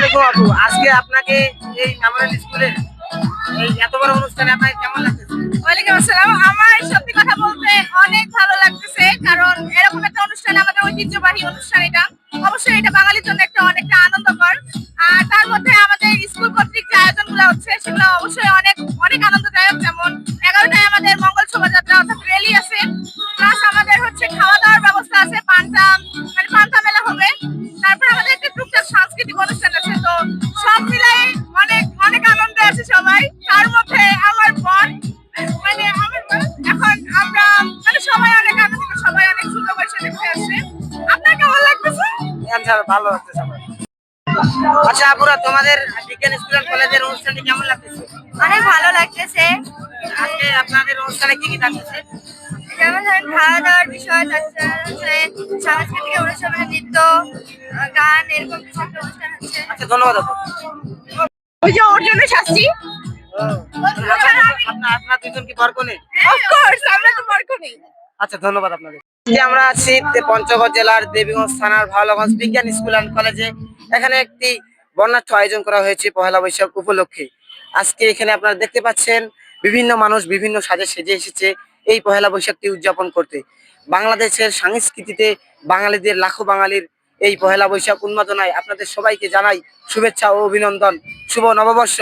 আলাইকুম আপু, আজকে আপনাকে এই মেমোরিয়াল স্কুলের এই এত বড় অনুষ্ঠানে আপনাকে কেমন লাগতেছে? ওয়ালাইকুম আসসালাম। আমার সত্যি কথা বলতে অনেক ভালো লাগতেছে, কারণ এরকম একটা অনুষ্ঠান আমাদের ঐতিহ্যবাহী অনুষ্ঠান। এটা অবশ্যই এটা বাঙালির জন্য একটা অনেকটা আনন্দকর। আর তার মধ্যে আমাদের স্কুল কর্তৃক যে আয়োজনগুলো হচ্ছে সেগুলো অবশ্যই অনেক অনেক আনন্দদায়ক। যেমন 11টায় আমাদের মঙ্গল শোভাযাত্রা অর্থাৎ র্যালি আছে, প্লাস আমাদের হচ্ছে খাওয়া দাওয়ার ব্যবস্থা আছে, পান্তা মানে পান্তা মেলা হবে। তারপর আমাদের একটা টুকটাক সাংস্কৃতিক অনুষ্ঠান আছে। তো সব মিলাই অনেক অনেক আনন্দে আছে সবাই। তার মধ্যে আমার বর এখন আমরা সবাই অনেক আনন্দিত, সবাই অনেক সুন্দর পয়সা দেখতে আসছে। আপনার কেমন লাগতেছে? স্যার ভালো লাগতেছে আমার। আচ্ছা আপুরা, তোমাদের বিজ্ঞান স্কুল এন্ড কলেজের অনুষ্ঠানটি কেমন লাগতেছে? অনেক ভালো লাগতেছে। আজকে আপনাদের অনুষ্ঠানে কি কি থাকতেছে? যেমন ধরেন খাওয়া দাওয়ার বিষয়, তাছাড়া হচ্ছে সাংস্কৃতিক অনুষ্ঠান মানে নৃত্য, গান, এরকম কিছু একটা অনুষ্ঠান হচ্ছে। আচ্ছা ধন্যবাদ আপু। ওই যে ওর জন্য শাস্তি। আপনার দুজন কি বর কনে? অফকোর্স আমরা তো বরকো নেই। আচ্ছা ধন্যবাদ আপনাদের। যে আমরা আছি পঞ্চগড় জেলার দেবীগঞ্জ থানার ভাওয়ালগঞ্জ বিজ্ঞান স্কুল অ্যান্ড কলেজে। এখানে একটি বর্ণাঢ্য আয়োজন করা হয়েছে পহেলা বৈশাখ উপলক্ষে। আজকে এখানে আপনারা দেখতে পাচ্ছেন বিভিন্ন মানুষ বিভিন্ন সাজে সেজে এসেছে এই পহেলা বৈশাখটি উদযাপন করতে। বাংলাদেশের সংস্কৃতিতে বাঙালিদের লাখো বাঙালির এই পহেলা বৈশাখ উন্মাদনায় আপনাদের সবাইকে জানাই শুভেচ্ছা ও অভিনন্দন। শুভ নববর্ষ।